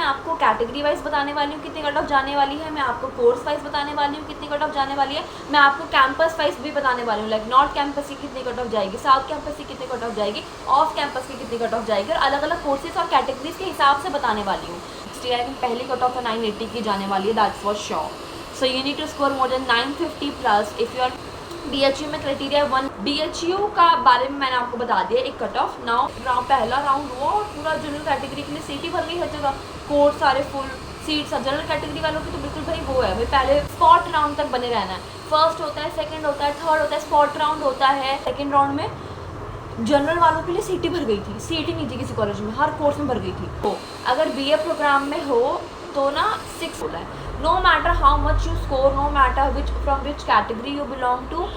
मैं आपको category wise बताने वाली हूँ कितनी कट ऑफ जाने वाली है, मैं आपको कोर्स वाइज बताने वाली हूँ कितनी कट ऑफ जाने वाली है, मैं आपको कैंपस वाइज भी बताने वाली हूँ, लाइक नॉर्थ कैंपस की कितनी कट ऑफ जाएगी, साउथ कैंपस की कितनी कट ऑफ जाएगी, ऑफ कैंपस की कितनी कट ऑफ जाएगी, और अलग अलग कोर्सेज और कैटेगरीज के हिसाब से बताने वाली हूँ। पहली कट ऑफ 980 की जाने वाली है, that's for sure. So you need to score more than 950 plus if you are BHU में क्राइटेरिया 1। BHU का बारे में मैंने आपको बता दिया एक कट ऑफ। नाउ पहला राउंड हुआ और पूरा जनरल कैटेगरी के लिए सीट ही भर गई हर जगह, कोर्स सारे फुल सीट्स। जनरल कैटेगरी वालों की तो बिल्कुल भाई वो है भाई, पहले स्पॉट राउंड तक बने रहना है। फर्स्ट होता है, सेकंड होता है, थर्ड होता है, स्पॉट राउंड होता है। सेकंड राउंड में जनरल वालों के लिए सीट ही भर गई थी, सीट ही नहीं थी किसी कॉलेज में, हर कोर्स में भर गई थी। तो अगर BA प्रोग्राम में हो तो ना 6 होता है। No matter how much you score, no matter from which category you belong to,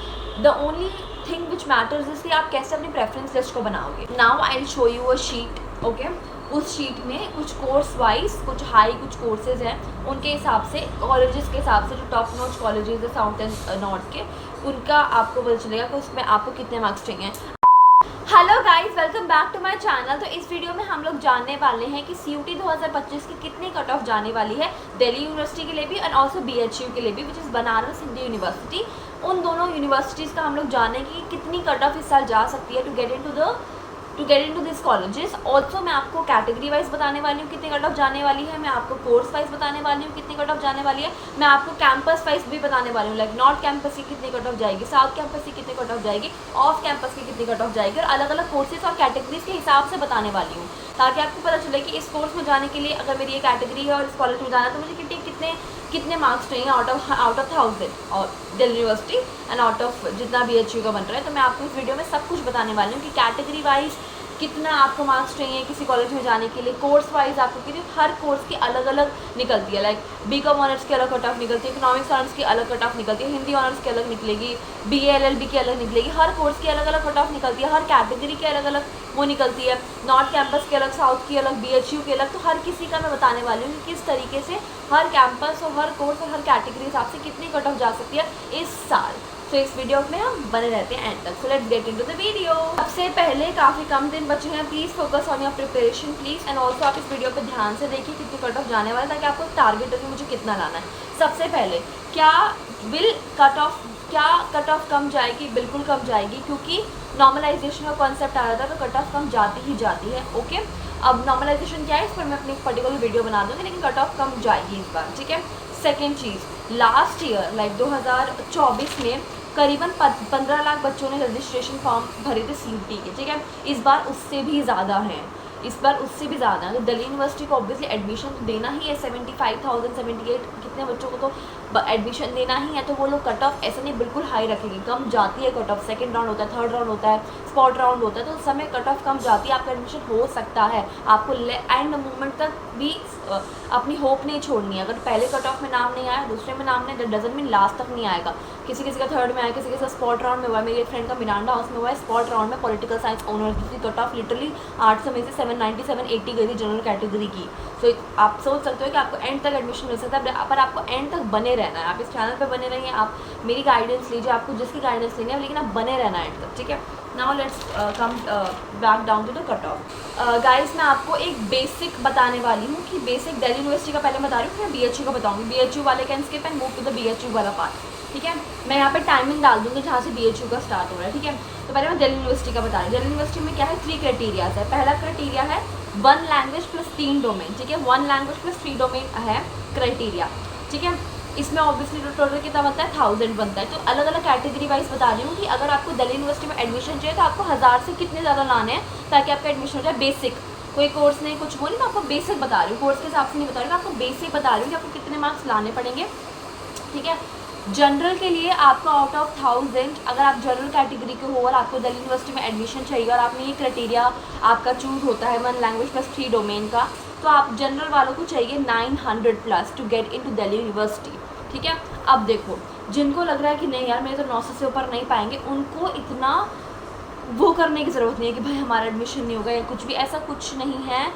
the only thing which matters is कि आप कैसे अपनी प्रेफरेंस लिस्ट को बनाओगे। Now I'll show you a sheet, okay? उस शीट में कुछ कोर्स वाइज, कुछ हाई, कुछ कोर्सेज हैं, उनके हिसाब से, कॉलेजेस के हिसाब से, जो टॉप नॉच कॉलेजेस है साउथ एंड नॉर्थ के, उनका आपको पता चलेगा कि उसमें आपको कितने मार्क्स चाहिए। Hello guys, welcome back to my channel. तो इस वीडियो में हम लोग जानने वाले हैं कि CUT 2025 की कितनी कट ऑफ जाने वाली है दिल्ली यूनिवर्सिटी के लिए भी एंड ऑल्सो BHU के लिए भी, which is Banaras Hindu university. उन दोनों यूनिवर्सिटीज़ का हम लोग जानेंगे कि कितनी कट ऑफ इस साल जा सकती है to get into this colleges. Also मैं आपको कैटेगरी वाइज बताने वाली हूँ कितनी कट ऑफ जाने वाली है, मैं आपको कोर्स वाइज बताने वाली हूँ कितनी कट ऑफ जाने वाली है, मैं आपको कैंपस वाइज भी बताने वाली हूँ, लाइक नॉर्थ कैंपस की कितनी कट ऑफ जाएगी, साउथ कैंपस की कितनी कट ऑफ जाएगी, ऑफ कैंपस की कितनी कट ऑफ जाएगी, और अलग अलग कोर्सेज और कैटेगरीज के हिसाब से बताने वाली हूँ, ताकि आपको पता चले कि इस कोर्स में जाने के लिए अगर मेरी ये कैटेगरी है और इस कॉलेज में जाना है तो मुझे कितने मार्क्स चाहिए आउट ऑफ 1000 और Delhi university and out of जितना BHU का बन रहा है। तो मैं आपको इस वीडियो में सब कुछ बताने वाली हूँ कि कैटेगरी वाइज कितना आपको मार्क्स चाहिए किसी कॉलेज में जाने के लिए, कोर्स वाइज आपको कितनी, हर कोर्स की अलग अलग निकलती है, लाइक BCom ऑनर्स की अलग कट ऑफ निकलती है, इकोनॉमिक्स ऑनर्स की अलग कट ऑफ निकलती है, हिंदी ऑनर्स की अलग निकलेगी, BA LLB की अलग निकलेगी, हर कोर्स की अलग अलग कट ऑफ निकलती है, हर कैटेगरी की अलग अलग वो निकलती है, नॉर्थ कैंपस की अलग, साउथ की अलग, BHU की अलग। तो हर किसी का मैं बताने वाली हूँ कि किस तरीके से हर कैंपस और हर कोर्स और हर कैटेगरी हिसाब से कितनी कट ऑफ जा सकती है इस साल। तो इस वीडियो में हम बने रहते हैं एंड तक। So let's get into the video. सबसे पहले काफ़ी कम दिन बचे हैं, please focus on your preparation please, and also आप इस वीडियो पे ध्यान से देखिए कितनी कट ऑफ जाने वाला है, ताकि आपको टारगेट हो कि मुझे कितना लाना है। सबसे पहले क्या कट ऑफ कम जाएगी? बिल्कुल कम जाएगी, क्योंकि नॉर्मलाइजेशन का कॉन्सेप्ट आ रहा था, तो कट ऑफ कम जाती ही जाती है। ओके, अब नॉर्मलाइजेशन क्या है इस पर मैं अपनी पर्टिकुलर वीडियो बना दूँगी, लेकिन कट ऑफ कम जाएगी इस बार, ठीक है। सेकेंड चीज़, लास्ट ईयर लाइक 2024 में करीबन 15 लाख बच्चों ने रजिस्ट्रेशन फॉर्म भरे थे CUT के, ठीक है। इस बार उससे भी ज़्यादा हैं, इस बार उससे भी ज़्यादा है। तो दिल्ली यूनिवर्सिटी को ऑब्वियसली एडमिशन तो देना ही है, 75,000 78 कितने बच्चों को तो एडमिशन देना ही है, तो वो लोग कट ऑफ ऐसे नहीं बिल्कुल हाई रखेंगे, कम जाती है कट ऑफ। सेकंड राउंड होता है, थर्ड राउंड होता है, स्पॉट राउंड होता है, तो उस समय कट ऑफ कम जाती है, आपका एडमिशन हो सकता है। आपको एंड मोमेंट तक भी अपनी होप नहीं छोड़नी है। अगर पहले कट ऑफ में नाम नहीं आया, दूसरे में नाम नहीं, डजन मीन लास्ट तक नहीं आएगा। किसी का थर्ड में आया, किसी का स्पॉट राउंड में हुआ, मेरी एक फ्रेंड का मिरांडा हाउस में हुआ है, स्पॉट राउंड में पॉलिटिकल साइंस ऑनर्स की कट ऑफ लिटरली 800 में से 790 780 गई थी जनरल कैटेगरी की। सो आप सोच सकते हो कि आपको एंड तक एडमिशन मिल सकता है, पर आपको एंड तक बने रहना है। आप इस चैनल पे बने रहिए, आप मेरी गाइडेंस लीजिए, आपको जिसकी गाइडेंस लेनी है, लेकिन आप बने रहना है एंड तक, ठीक है। Now let's come back down to the cut off. Guys, मैं आपको एक बेसिक बताने वाली हूँ कि बेसिक दिल्ली यूनिवर्सिटी का पहले बता रही हूँ, फिर BHU का बताऊँगी। BHU वाले can skip and move to the BHU वाला पार्ट, ठीक है। मैं यहाँ पे टाइमिंग डाल दूँगी जहाँ से BHU का स्टार्ट हो रहा है, ठीक है। तो पहले मैं दिल्ली यूनिवर्सिटी का बता रही हूँ। दिल्ली यूनिवर्सिटी में क्या है, 3 क्राइटेरियाज है। पहला क्राइटेरिया है 1 लैंग्वेज प्लस 3 डोमेन, ठीक है। 1 लैंग्वेज प्लस 3 डोमेन है क्राइटेरिया, ठीक है। इसमें ऑब्वियसली टोटल कितना बनता है, 1000 बनता है। तो अलग अलग कैटेगरी वाइज बता रही हूँ कि अगर आपको दिल्ली यूनिवर्सिटी में एडमिशन चाहिए तो आपको 1000 से कितने ज़्यादा लाने हैं ताकि आपका एडमिशन हो जाए। बेसिक, कोई कोर्स नहीं, कुछ वो नहीं, मैं आपको बेसिक बता रही हूँ, कोर्स के हिसाब से नहीं बता रही हूँ, आपको बेसिक बता रही हूँ कि आपको कितने मार्क्स लाने पड़ेंगे, ठीक है। जनरल के लिए आपका आउट ऑफ 1000, अगर आप जनरल कैटेगरी के हो और आपको दिल्ली यूनिवर्सिटी में एडमिशन चाहिए और आपने ये क्राइटेरिया आपका चूज़ होता है 1 लैंग्वेज प्लस 3 डोमेन का, तो आप जनरल वालों को चाहिए 900 plus to get into Delhi University, ठीक है। अब देखो, जिनको लग रहा है कि नहीं यार मेरे तो 900 से ऊपर नहीं पाएंगे, उनको इतना वो करने की ज़रूरत नहीं है कि भाई हमारा एडमिशन नहीं होगा या कुछ भी, ऐसा कुछ नहीं है।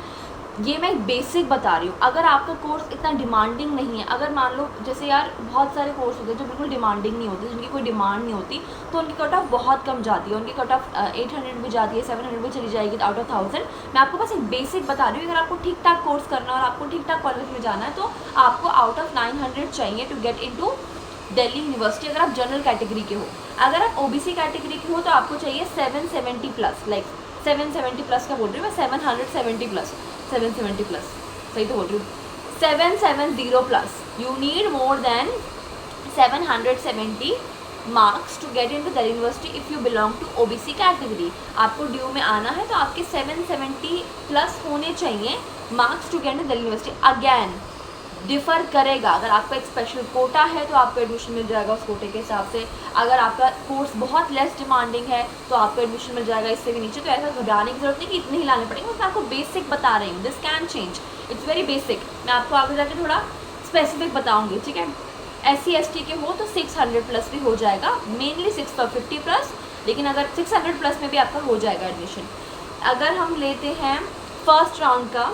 ये मैं एक बेसिक बता रही हूँ। अगर आपका कोर्स इतना डिमांडिंग नहीं है, अगर मान लो जैसे यार बहुत सारे कोर्स होते हैं जो बिल्कुल डिमांडिंग नहीं होते, जिनकी कोई डिमांड नहीं होती, तो उनकी कट ऑफ बहुत कम जाती है, उनकी कट ऑफ 800 भी जाती है, 700 भी चली जाएगी आउट ऑफ 1000। मैं आपको बस एक बेसिक बता रही हूँ। अगर आपको ठीक ठाक कोर्स करना है और आपको ठीक ठाक कॉलेज में जाना है, तो आपको आउट ऑफ 900 चाहिए to get in to Delhi University, अगर आप जनरल कैटेगरी के हो। अगर आप ओबीसी कैटेगरी के हो तो आपको चाहिए 770 प्लस, लाइक 770 प्लस का बोल रही हूँ मैं, 770 प्लस, 770 प्लस सही तो बोल रही हूँ, 770 plus. You need more than 770 marks to get in to Delhi University if you belong to OBC category. आपको ड्यू में आना है तो आपके 770 प्लस होने चाहिए marks to get in Delhi University. Again differ करेगा, अगर आपका एक स्पेशल कोटा है तो आपको एडमिशन मिल जाएगा उस कोटे के हिसाब से। अगर आपका कोर्स बहुत लेस डिमांडिंग है तो आपको एडमिशन मिल जाएगा इससे भी नीचे। तो ऐसा घबराने की जरूरत नहीं कि इतने ही लाने पड़ेंगे, मैं आपको बेसिक बता रही हूँ। This can change, it's very basic. मैं आपको आगे जाके थोड़ा स्पेसिफिक बताऊँगी, ठीक है। SC/ST के हो तो 600 प्लस भी हो जाएगा, मेनली 650 प्लस, लेकिन अगर 600 प्लस में भी आपका हो जाएगा एडमिशन। अगर हम लेते हैं फर्स्ट राउंड का,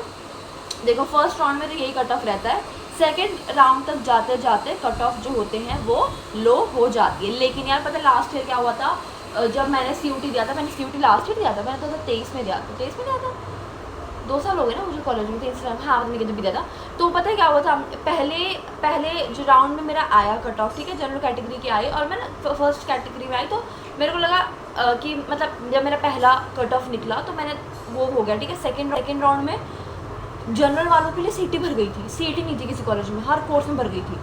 देखो फर्स्ट राउंड में तो यही कट ऑफ रहता है, सेकेंड राउंड तक जाते जाते कट ऑफ जो होते हैं वो लो हो जाती है। लेकिन यार पता है लास्ट ईयर क्या हुआ था, जब मैंने CUT दिया था, मैंने CUT लास्ट ईयर दिया था, मैंने 2023 में दिया था, 23 में दिया था, 2 साल हो गए ना मुझे कॉलेज में, 23 हाँ मैंने जब भी दिया था। तो पता है क्या हुआ था, पहले जो राउंड में मेरा आया कट ऑफ, ठीक है, जनरल कैटेगरी की आई, और मैं फर्स्ट कैटेगरी में आई, तो मेरे को लगा कि मतलब जब मेरा पहला कट ऑफ निकला तो मैंने वो हो गया, ठीक है। सेकेंड राउंड में जनरल वालों के लिए सीटें भर गई थी, सीट ही नहीं थी किसी कॉलेज में, हर कोर्स में भर गई थी।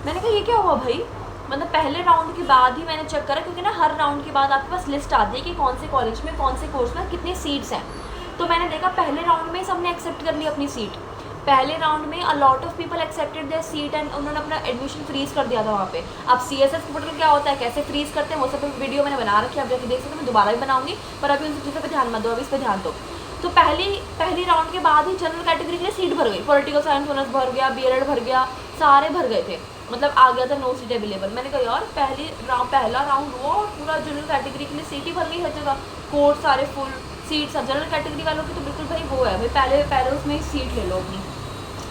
मैंने कहा ये क्या हुआ भाई, मतलब पहले राउंड के बाद ही मैंने चेक करा, क्योंकि ना हर राउंड के बाद आपके पास लिस्ट आती है कि कौन से कॉलेज में कौन से कोर्स में कितनी सीट्स हैं। तो मैंने देखा पहले राउंड में सबने एक्सेप्ट कर ली अपनी सीट, पहले राउंड में अ lot of people accepted there seat and उन्होंने अपना एडमिशन फ्रीज कर दिया था वहाँ पे। अब CSS पोर्टल क्या होता है, कैसे फ्रीज करते हैं, वो सब वीडियो मैंने बना रखी है, आप जाके देख सकते हैं, मैं दोबारा भी बनाऊंगी, पर अभी उन सब चीज़ों पर ध्यान मत दो, अभी इस पर ध्यान दो। तो पहली राउंड के बाद ही जनरल कैटेगरी के लिए सीट भर गई, पॉलिटिकल साइंस ऑनर्स भर गया, BEd भर गया, सारे भर गए थे, मतलब आ गया था नो सीट अवेलेबल। मैंने कहा यार पहला राउंड हुआ और पूरा जनरल कैटेगरी के लिए सीट ही भर गई हर जगह, कोर्स सारे फुल सीट्स। जनरल कैटेगरी वालों की तो बिल्कुल भाई वो है भाई, पहले उसमें सीट ले लो अपनी,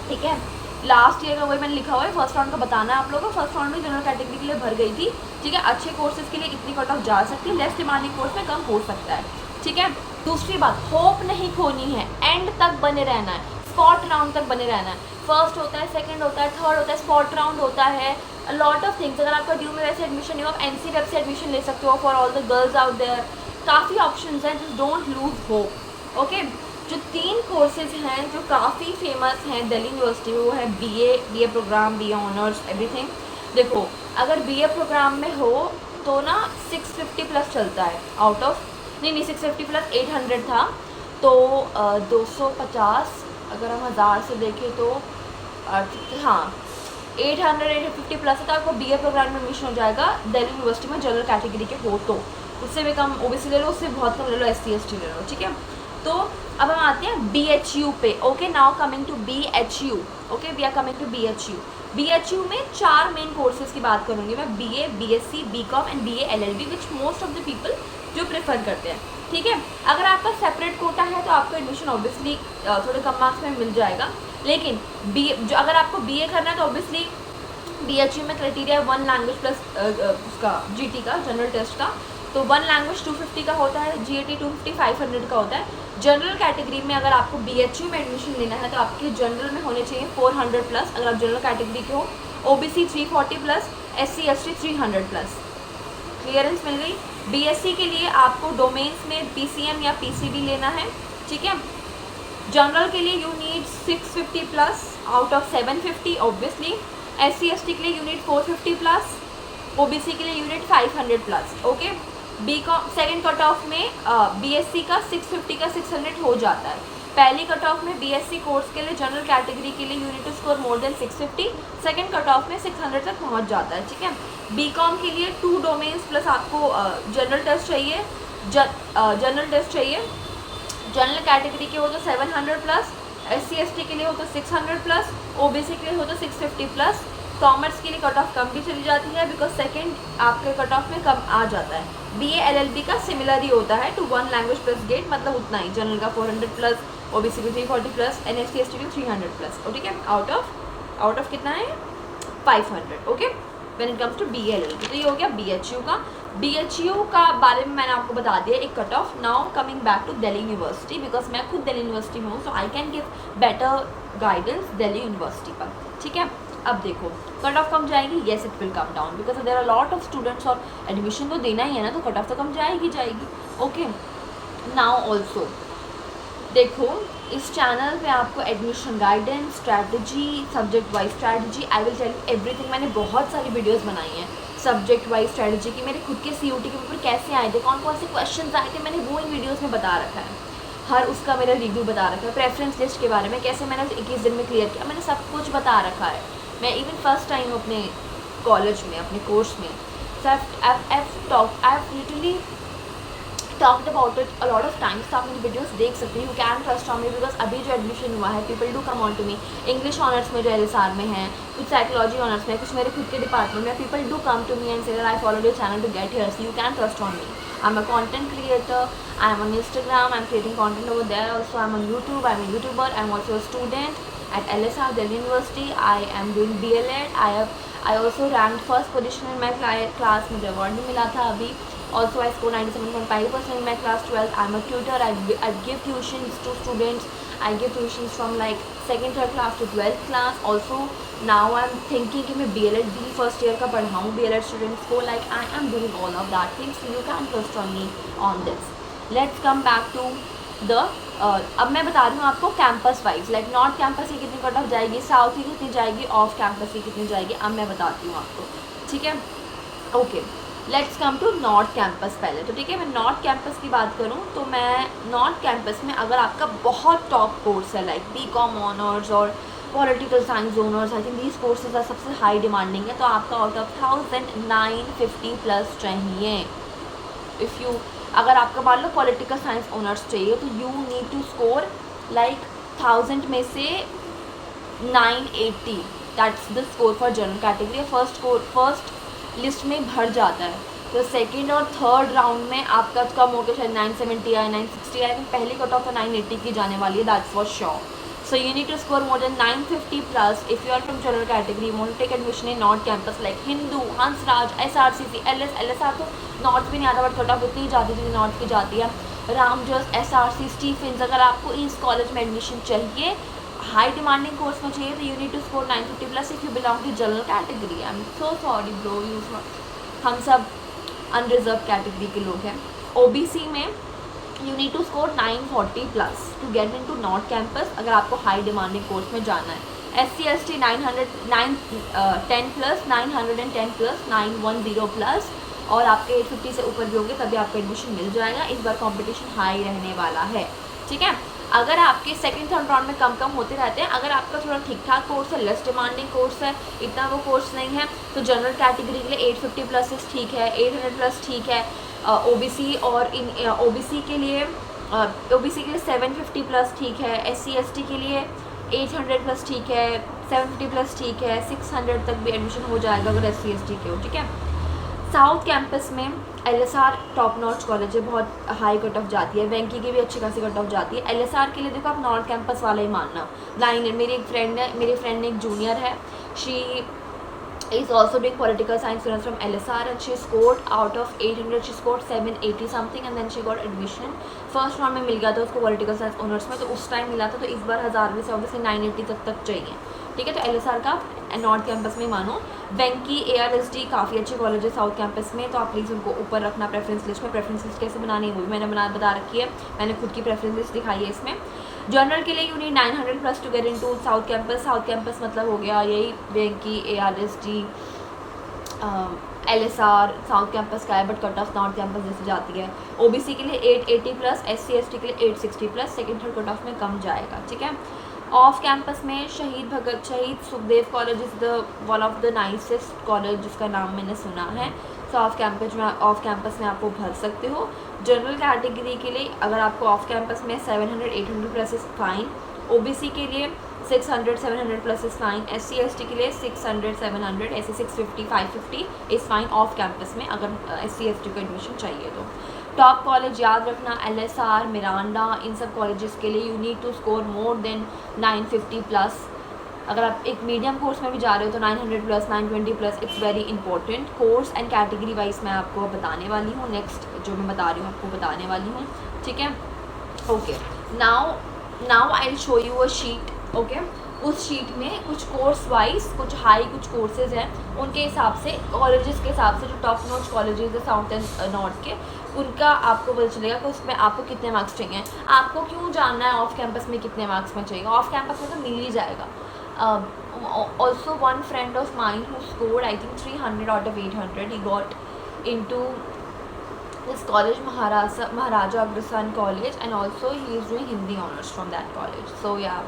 ठीक है। लास्ट ईयर का वही मैंने लिखा हुआ है, फर्स्ट राउंड का बताना है आप लोगों को। फर्स्ट राउंड में जनरल कैटेगरी के लिए भर गई थी, ठीक है। अच्छे कोर्सेज के लिए इतनी कट ऑफ जा सकती है, लेस डिमांडिंग कोर्स में कम हो सकता है, ठीक है। दूसरी बात, होप नहीं खोनी है, एंड तक बने रहना है, स्पॉट राउंड तक बने रहना है। फर्स्ट होता है, सेकंड होता है, थर्ड होता है, स्पॉट राउंड होता है, लॉट ऑफ थिंग्स। अगर आपका ड्यू में वैसे एडमिशन नहीं हो, आप NC वेब से एडमिशन ले सकते हो for all the girls out there, काफ़ी ऑप्शंस हैं, just don't lose hope, okay. जो 3 कोर्सेज हैं जो काफ़ी फेमस हैं दिल्ली यूनिवर्सिटी में, वो है BA programme, BA honours, everything. देखो अगर BA प्रोग्राम में हो तो ना 650 प्लस चलता है, आउट ऑफ नहीं 650 प्लस 800 था, तो 250 अगर हम 1000 से देखें तो हाँ 850 प्लस है, तो आपको BA प्रोग्राम में एडमिशन हो जाएगा दिल्ली यूनिवर्सिटी में जनरल कैटेगरी के हो तो। उससे भी कम OBC ले लो, उससे बहुत कम ले लो SC/ST ले लो, ठीक है। तो अब हम आते हैं BHU पे, okay. Now coming to BHU, okay, we are coming to BHU। BHU में 4 मेन कोर्सेज की बात करूँगी मैं, BA, BSc, BCom and BA LLB, which most of the people जो प्रेफर करते हैं, ठीक है। अगर आपका सेपरेट कोटा है तो आपको एडमिशन ऑब्वियसली थोड़े कम मार्क्स में मिल जाएगा, लेकिन जो अगर आपको BA करना है तो ऑब्वियसली BHU में क्राइटेरिया 1 लैंग्वेज प्लस उसका GT का जनरल टेस्ट का, तो 1 लैंग्वेज 250 का होता है, GAT 250 500 का होता है। जनरल कैटेगरी में अगर आपको BHU में एडमिशन लेना है तो आपके जनरल में होने चाहिए 400 प्लस, अगर आप जनरल कैटेगरी के हो, OBC 340 plus, SC/ST 300 plus. Clearance मिल गई। BSc के लिए आपको डोमेन्स में PCM या PCB लेना है, ठीक है। जनरल के लिए you need 650 plus out of 750 obviously, SC/ST के लिए यू नीड 450 प्लस, OBC के लिए you need 500 plus, okay. BCom second cut off में BSc का 650 का 600 हो जाता है। पहली कट ऑफ में BSc कोर्स के लिए जनरल कैटेगरी के लिए you need to score more than 650, second cut off में 600 तक पहुंच जाता है, ठीक है। BCom के लिए 2 डोमेन्स प्लस आपको जनरल टेस्ट चाहिए, जनरल टेस्ट चाहिए। जनरल कैटेगरी के हो तो 700 प्लस, SC/ST के लिए हो तो 600 प्लस, OBC के लिए हो तो 650 प्लस। कॉमर्स के लिए कट ऑफ कम भी चली जाती है, बिकॉज सेकंड आपके कट ऑफ में कम आ जाता है। BA LLB का सिमिलर ही होता है टू 1 लैंग्वेज प्लस गेट, मतलब उतना ही, जनरल का 400 प्लस, OBC के 340 प्लस, NST ST के 300 प्लस, ठीक है, आउट ऑफ कितना है 500, okay. When it comes to BLL, तो ये हो गया BHU का। BHU का बारे में मैंने आपको बता दिया एक cut off. Now coming back to Delhi University, because मैं खुद दिल्ली यूनिवर्सिटी में हूँ, so I can give better guidance Delhi University पर, ठीक है। अब देखो कट ऑफ कम जाएगी, yes it will come down because there are lot of students और एडमिशन तो देना ही है ना, तो कट ऑफ तो कम जाएगी, ओके। नाउ ऑल्सो देखो इस चैनल पे आपको admission guidance, strategy, subject wise strategy, I will tell you everything. मैंने बहुत सारी वीडियोस बनाई हैं सब्जेक्ट वाइज स्ट्रैटेजी की, मेरे खुद के CUT के पेपर कैसे आए थे, कौन कौन से क्वेश्चन आए थे, मैंने वो इन वीडियोज़ में बता रखा है, हर उसका मेरा रिव्यू बता रखा है। प्रेफरेंस लिस्ट के बारे में कैसे मैंने 21 दिन में क्लियर किया, मैंने सब कुछ बता रखा है। मैं इवन फर्स्ट टाइम अपने कॉलेज में, अपने कोर्स में, so I literally talked about it a lot of times. तो आप मेरी वीडियोस देख सकते हैं, you can trust on me because अभी जो एडमिशन हुआ है people do come on to me. English honours में जो LSR में है, कुछ साइकोलॉजी ऑनर्स में, कुछ मेरे खुद के डिपार्टमेंट में, people do come to me and say that I follow your channel to get here, so you can trust on me. I am a content creator, I am on Instagram, I am creating content over there also, I am on YouTube, I am a YouTuber, I am also a student at LSR Delhi University, I am doing DLED, I also ranked first position in my class, मुझे award भी मिला था अभी। Also I scored 97.5% in my class 12. I am a tutor, I give tuitions to students, I give tuitions from like 2nd, 3rd class to 12th class. Also now I am thinking कि मैं BLED भी first year का पढ़ाऊँ BLED students को, like I am doing all of that things, so you can trust on me on this. Let's come back to the अब मैं बता रही हूँ आपको campus wise, like north campus की कितनी कट ऑफ जाएगी, साउथ की कितनी जाएगी, ऑफ कैंपस की कितनी जाएगी, अब मैं बताती हूँ आपको, ठीक है, okay. Let's come to north campus पहले, तो ठीक है। मैं नॉर्थ कैंपस की बात करूँ तो मैं नॉर्थ कैंपस में अगर आपका बहुत टॉप कोर्स है लाइक BCom ऑनर्स और political science honours, I think these courses सबसे हाई डिमांडिंग है, तो आपका आउट ऑफ 1950 प्लस चाहिए। इफ़ यू अगर आपका मान लो पॉलिटिकल साइंस ऑनर्स चाहिए तो you need to score like 1000 में से 980, that's the score for general category. First list में भर जाता है, तो सेकंड और थर्ड राउंड में आपका कम हो गया शायद 970 या 960 या, लेकिन पहली कट ऑफ तो 980 की जाने वाली है, that's for sure. So you need to score more than 950 plus if you are from general category, want to take admission in north campus like Hindu, Hansraj, SRCC, LSR तो नॉर्थ भी नहीं आता, बट कट ऑफ इतनी जाती है जितनी नॉर्थ की जाती है, रामजस, SRC, स्टीफेंस। अगर आपको इस कॉलेज में एडमिशन चाहिए, हाई डिमांडिंग कोर्स में चाहिए, तो you need to score 950 plus if you belong to general category. I am so sorry bro, हम सब अनरिजर्व कैटेगरी के लोग हैं। OBC में you need to score 940 plus to get in to north campus अगर आपको हाई डिमांडिंग कोर्स में जाना है। SC ST 910 plus, 910 plus, 910 plus, और आपके 850 से ऊपर भी होंगे तभी आपको एडमिशन मिल जाएगा। इस बार कंपटीशन हाई रहने वाला है, ठीक है। अगर आपके सेकंड थर्ड राउंड में कम होते रहते हैं, अगर आपका थोड़ा ठीक ठाक कोर्स है, लेस डिमांडिंग कोर्स है, इतना वो कोर्स नहीं है, तो जनरल कैटेगरी के लिए 850 प्लस ठीक है, 800 प्लस ठीक है। OBC और इन OBC के लिए 750 प्लस ठीक है, SC ST के लिए 800 प्लस ठीक है, 750 प्लस ठीक है, 600 तक भी एडमिशन हो जाएगा अगर SC ST के हो, ठीक है। साउथ कैंपस में LSR टॉप नॉच कॉलेज है, बहुत हाई कट ऑफ जाती है, वेंकी की भी अच्छी खासी कट ऑफ जाती है। LSR के लिए देखो आप नॉर्थ कैंपस वाला ही मानना। मेरी एक फ्रेंड है, मेरे फ्रेंड ने एक जूनियर है, she is also doing political science students from LSR and she scored out of 800 she scored 780 something and then she got admission first round में मिल गया था उसको पॉलिटिकल साइंस ऑनर्स में, तो उस टाइम मिला था, तो इस बार 1000 में से ऑब्वियसली 980 तक चाहिए, ठीक है। तो LSR का नॉर्थ कैंपस में मानो। वेंकी ARSD काफ़ी अच्छे कॉलेज है साउथ कैंपस में, तो आप प्लीज़ उनको ऊपर रखना प्रेफरेंस लिस्ट में। प्रेफरेंस लिस्ट कैसे बनानी है वो भी मैंने बता रखी है, मैंने खुद की प्रेफरेंस लिस्ट दिखाई है इसमें। जनरल के लिए you need 900 plus to get into south campus. South campus मतलब हो गया यही Venky ARSD LSR south campus का है, but cut off north campus जैसे जाती है। OBC के लिए 880 प्लस, SC ST के लिए 860 plus, second third cut off में कम जाएगा, ठीक है। ऑफ कैंपस में शहीद Sukhdev college is the one of the nicest college जिसका नाम मैंने सुना है। सो ऑफ कैंपस में आप वो भर सकते हो। जनरल कैटेगरी के लिए अगर आपको ऑफ कैंपस में 700-800 प्लस इज़ फाइन। OBC के लिए 600-700 plus is fine. SC ST के लिए 600-700, ऐसे 650-550 इज़ फाइन ऑफ कैंपस में अगर SC ST को एडमिशन चाहिए तो। टॉप कॉलेज याद रखना LSR, मिरांडा, इन सब कॉलेजेस के लिए you need to score more than 950 plus. अगर आप एक मीडियम कोर्स में भी जा रहे हो तो 900 plus 920 plus it's very important. Course and category wise मैं आपको बताने वाली हूँ, नेक्स्ट जो मैं बता रही हूँ आपको बताने वाली हूँ, ठीक है। Okay, now I will show you a sheet. Okay, उस शीट में कुछ कोर्स वाइज कुछ हाई कुछ कोर्सेज हैं, उनके हिसाब से कॉलेजेस के हिसाब से जो टॉप नॉच कॉलेजेस है साउथ एंड नॉर्थ के, उनका आपको पता चलेगा कि उसमें आपको कितने मार्क्स चाहिए। आपको क्यों जानना है ऑफ कैंपस में कितने मार्क्स में चाहिए, ऑफ कैंपस में तो मिल ही जाएगा। Also one friend of mine who scored I think 300 out of 800, he got into this college, Maharaja Agrasan College, and also he is doing Hindi honors from that college. So yeah,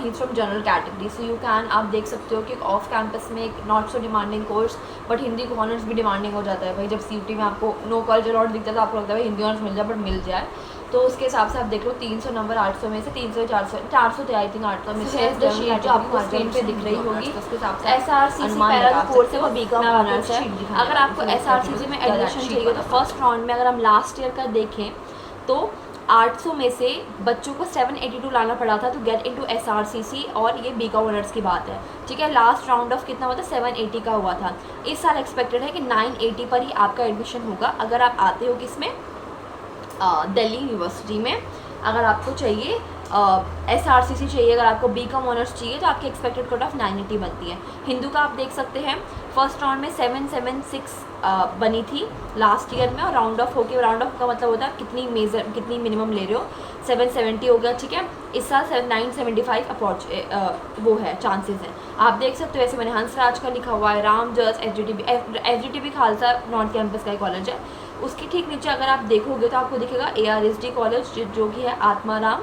he's from general category, so you can, आप देख सकते हो कि off campus में एक not so demanding course but Hindi को honours भी demanding हो जाता है भाई। जब CUT में आपको नो कॉलेज अलॉट दिखता है तो आपको लगता है हिंदी ऑनर्स मिल जाए, बट मिल जाए तो उसके हिसाब से आप देख लो 300 नंबर 800 में से 300 400 थे आई थिंक 800 में से जो आपको स्क्रीन पे दिख रही होगी उसके हिसाब से SRCC पहला जो कोर्स है वो बीकॉम ऑनर्स है। अगर आपको SRCC में एडमिशन चाहिए तो फर्स्ट राउंड में अगर हम लास्ट ईयर का देखें तो 800 में से बच्चों को 782 लाना पड़ा था टू गेट इनटू SRCC, और ये बीकॉम ऑनर्स की बात है, ठीक है। लास्ट राउंड ऑफ कितना हुआ था 780 का हुआ था। इस साल एक्सपेक्टेड है कि 980 पर ही आपका एडमिशन होगा अगर आप आते हो किसमें, दिल्ली यूनिवर्सिटी में। अगर आपको चाहिए SRCC चाहिए, अगर आपको बीकॉम ऑनर्स चाहिए तो आपकी एक्सपेक्टेड कट ऑफ 980 बनती है। हिंदू का आप देख सकते हैं फर्स्ट राउंड में 776 बनी थी लास्ट ईयर में, और राउंड ऑफ होके, राउंड ऑफ का मतलब होता है कितनी मिनिमम ले रहे हो, 770 हो गया, ठीक है। इस साल 975 वो है चांसेस हैं, आप देख सकते हो। ऐसे मैंने हंसराज का लिखा हुआ है, राम जस FGTB खालसा नॉर्थ कैंपस का कॉलेज है। उसके ठीक नीचे अगर आप देखोगे तो आपको दिखेगा ARSD कॉलेज जो कि है आत्माराम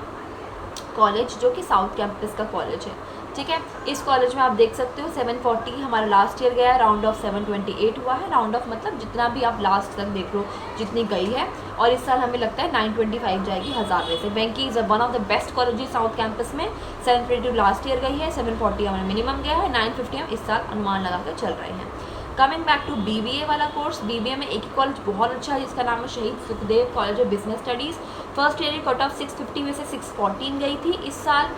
कॉलेज, जो कि साउथ कैंपस का कॉलेज है, ठीक है। इस कॉलेज में आप देख सकते हो 740 हमारा लास्ट ईयर गया है, राउंड ऑफ 728 हुआ है। राउंड ऑफ मतलब जितना भी आप लास्ट तक देख लो जितनी गई है, और इस साल हमें लगता है 925 जाएगी 1000 में से। Venky is one of the best college south campus में, 722 लास्ट ईयर गई है, 740 हमारा मिनिमम गया है, 950 हम इस साल अनुमान लगा कर चल रहे हैं। कमिंग बैक टू BBA वाला कोर्स, BBA में एक ही कॉलेज बहुत अच्छा है जिसका नाम है शहीद Sukhdev college of business studies. First year की कट ऑफ 650 में से 614 गई थी इस साल,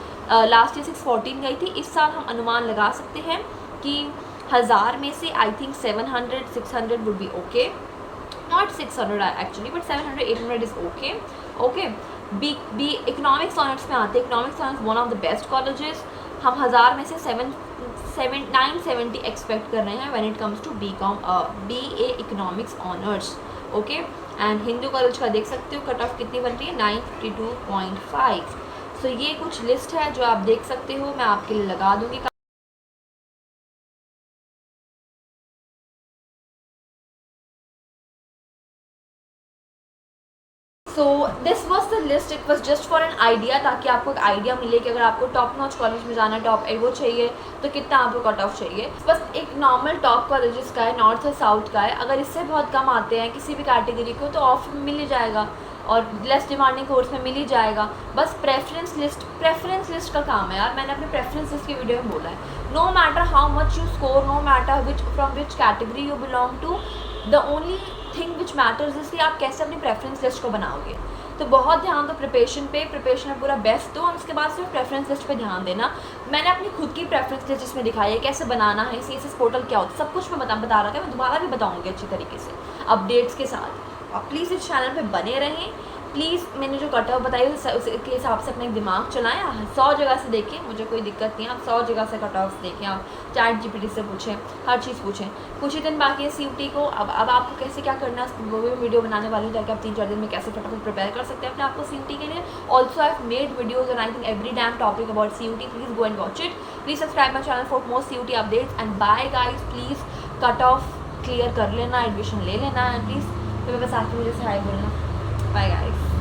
लास्ट ईयर 614 गई थी। इस साल हम अनुमान लगा सकते हैं कि 1000 में से I think 700 600 would be okay, not 600 actually but 700 800 is okay. Okay, B economics honours में आते हैं, economics honours one of the best colleges. हम 1000 में से 970 एक्सपेक्ट कर रहे हैं when it comes to BA economics honours. Okay, and Hindu College का देख सकते हो कट ऑफ कितनी बन रही है 952.5। सो ये कुछ लिस्ट है जो आप देख सकते हो, मैं आपके लिए लगा दूंगी। So this was the list, it was just for an idea, ताकि आपको एक आइडिया मिले कि अगर आपको टॉप नॉच कॉलेज में जाना है, टॉप वो चाहिए तो कितना आपको कट ऑफ चाहिए। बस एक नॉर्मल टॉप कॉलेजेस का है, नॉर्थ और साउथ का है। अगर इससे बहुत कम आते हैं किसी भी कैटेगरी को तो ऑफ में मिल ही जाएगा, और लेस डिमांडिंग कोर्स में मिल ही जाएगा। बस प्रेफरेंस लिस्ट का काम है यार, मैंने अपने प्रेफरेंस लिस्ट की वीडियो में बोला है। No matter how much you score, no matter from which category you belong to, the only thing which matters is कि आप कैसे अपनी प्रेफरेंस लिस्ट को बनाओगे। तो बहुत ध्यान दो प्रिपरेशन पे, प्रिपरेशन में पूरा बेस्ट दो, और उसके बाद सिर्फ प्रेफरेंस लिस्ट पे ध्यान देना। मैंने अपनी खुद की प्रेफरेंस लिस्ट इसमें दिखाई है, कैसे बनाना है, CSS पोर्टल क्या होता है, सब कुछ मैं बता रहा था। मैं दोबारा भी बताऊँगी अच्छी तरीके से अपडेट्स के साथ। आप प्लीज़ इस चैनल पर बने रहें। प्लीज़ मैंने जो कट ऑफ बताई उसके हिसाब से अपना दिमाग चलाएं। 100 जगह से देखें, मुझे कोई दिक्कत नहीं है, आप 100 जगह से कट ऑफ देखें, आप ChatGPT से पूछें, हर चीज़ पूछें। कुछ ही दिन बाकी है CUT को। अब आपको कैसे क्या करना है वो भी वीडियो बनाने वाली हूँ, ताकि आप 3-4 दिन में कैसे फटाफट प्रिपेयर कर सकते हैं अपने आपको CUT के लिए। Also I have made videos on I think every damn topic about CUT, please go and watch it. Please subscribe my channel for more CUT updates, and bye guys. Please cut off clear कर लेना, admission ले लेना, and please फिर बस आके मुझे से hi बोलना। Bye guys.